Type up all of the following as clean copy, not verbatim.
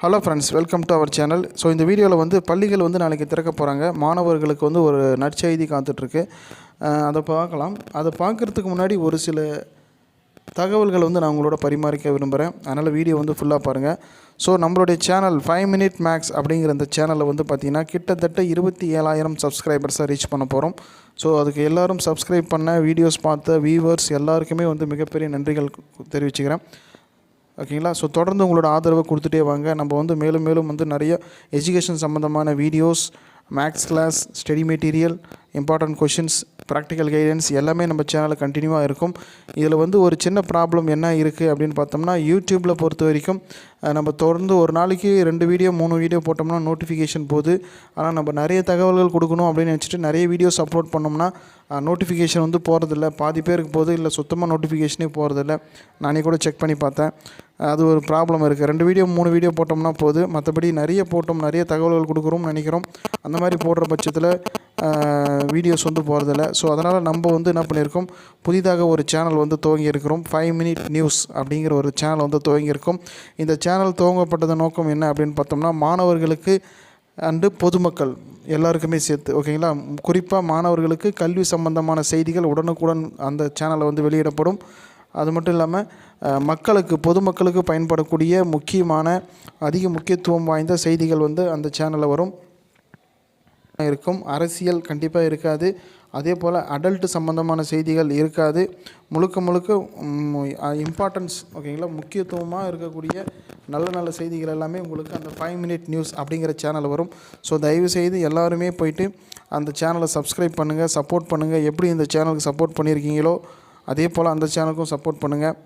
Hello friends, welcome to our channel. So இந்த வீடியோவில் வந்து பள்ளிகள் வந்து நாளைக்கு திறக்க போகிறாங்க. மாணவர்களுக்கு வந்து ஒரு நற்செய்தி காத்துட்ருக்கு. அதை பார்க்கலாம். அதை பார்க்குறதுக்கு முன்னாடி ஒரு சில தகவல்கள் வந்து நான் உங்களோட பரிமாறிக்க விரும்புகிறேன். அதனால் வீடியோ வந்து ஃபுல்லாக பாருங்கள். ஸோ நம்மளுடைய சேனல் 5 Minute Max அப்படிங்கிற இந்த சேனலில் வந்து பார்த்திங்கன்னா கிட்டத்தட்ட 27,000 சப்ஸ்கிரைபர்ஸை ரீச் பண்ண போகிறோம். ஸோ அதுக்கு எல்லோரும் சப்ஸ்கிரைப் பண்ண, வீடியோஸ் பார்த்த வியூவர்ஸ் எல்லாருக்குமே வந்து மிகப்பெரிய நன்றிகள் தெரிவிச்சுக்கிறேன். ஓகேங்களா? ஸோ தொடர்ந்து உங்களோட ஆதரவை கொடுத்துட்டே வாங்க. நம்ம வந்து மேலும் மேலும் வந்து நிறைய எஜுகேஷன் சம்மந்தமான videos, maths class, study material, important questions, practical guidance எல்லாமே நம்ம சேனலில் கண்டினியூவாக இருக்கும். இதில் வந்து ஒரு சின்ன ப்ராப்ளம் என்ன இருக்குது அப்படின்னு பார்த்தோம்னா, யூடியூப்பில் பொறுத்த வரைக்கும் நம்ம தொடர்ந்து ஒரு நாளைக்கு 2 வீடியோ 3 வீடியோ போட்டோம்னா நோட்டிஃபிகேஷன் போகுது. ஆனால் நம்ம நிறைய தகவல்கள் கொடுக்கணும் அப்படின்னு நினச்சிட்டு நிறைய வீடியோஸ் அப்லோட் பண்ணோம்னா நோட்டிஃபிகேஷன் வந்து போகிறதில்ல. பாதி பேருக்கு போகுது, இல்லை சுத்தமாக நோட்டிஃபிகேஷனே போகிறதில்ல. நானே கூட செக் பண்ணி பார்த்தேன். அது ஒரு ப்ராப்ளம் இருக்குது. 2 வீடியோ 3 வீடியோ போட்டோம்னா போகுது. மற்றபடி நிறைய போட்டோம், நிறைய தகவல்கள் கொடுக்குறோம்னு நினைக்கிறோம். அந்த மாதிரி போடுற பட்சத்தில் வீடியோஸ் வந்து போகிறதில்ல. ஸோ அதனால் நம்ம வந்து என்ன பண்ணியிருக்கோம், புதிதாக ஒரு சேனல் வந்து துவங்கியிருக்கிறோம். 5 Minute News அப்படிங்கிற ஒரு சேனல் வந்து துவங்கியிருக்கோம். இந்த சேனல் துவங்கப்பட்டது நோக்கம் என்ன அப்படின்னு பார்த்தோம்னா, மாணவர்களுக்கு அண்டு பொதுமக்கள் எல்லாருக்குமே சேர்த்து, ஓகேங்களா, குறிப்பாக மாணவர்களுக்கு கல்வி சம்பந்தமான செய்திகள் உடனுக்குடன் அந்த சேனலில் வந்து வெளியிடப்படும். அது மட்டும் இல்லாமல் மக்களுக்கு, பொதுமக்களுக்கு பயன்படக்கூடிய முக்கியமான, அதிக முக்கியத்துவம் வாய்ந்த செய்திகள் வந்து அந்த சேனலில் வரும் இருக்கும். அரசியல் கண்டிப்பாக இருக்காது. அதே போல் அடல்ட் சம்மந்தமான செய்திகள் இருக்காது. முழுக்க முழுக்க இம்பார்ட்டன்ஸ், ஓகேங்களா, முக்கியத்துவமாக இருக்கக்கூடிய நல்ல நல்ல செய்திகள் எல்லாமே உங்களுக்கு அந்த 5 Minute News அப்படிங்கிற சேனல் வரும். ஸோ தயவுசெய்து எல்லாருமே போயிட்டு அந்த சேனலை சப்ஸ்கிரைப் பண்ணுங்கள், சப்போர்ட் பண்ணுங்கள். எப்படி இந்த சேனலுக்கு சப்போர்ட் பண்ணியிருக்கீங்களோ அதே போல் அந்த சேனலுக்கும் சப்போர்ட் பண்ணுங்கள்.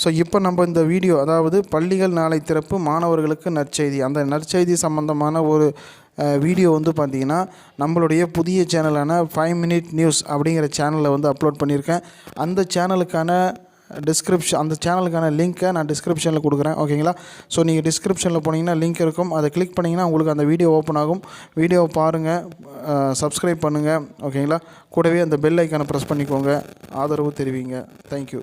ஸோ இப்போ நம்ம இந்த வீடியோ, அதாவது பள்ளிகள் நாளை திறப்பு, மாணவர்களுக்கு நற்செய்தி, அந்த நற்செய்தி சம்மந்தமான ஒரு வீடியோ வந்து பார்த்திங்கன்னா நம்மளுடைய புதிய சேனலான 5 Minute News அப்படிங்கிற சேனலில் வந்து அப்லோட் பண்ணியிருக்கேன். அந்த சேனலுக்கான அந்த சேனலுக்கான லிங்க்கை நான் டிஸ்கிரிப்ஷனில் கொடுக்குறேன். ஓகேங்களா? ஸோ நீங்கள் டிஸ்கிரிப்ஷனில் போனீங்கன்னா லிங்க் இருக்கும். அதை கிளிக் பண்ணிங்கன்னா உங்களுக்கு அந்த வீடியோ ஓப்பன் ஆகும். வீடியோவை பாருங்கள், சப்ஸ்கிரைப் பண்ணுங்கள். ஓகேங்களா? கூடவே அந்த பெல் ஐக்கானை ப்ரெஸ் பண்ணிக்கோங்க, ஆதரவு தெரிவிங்க. தேங்க்யூ.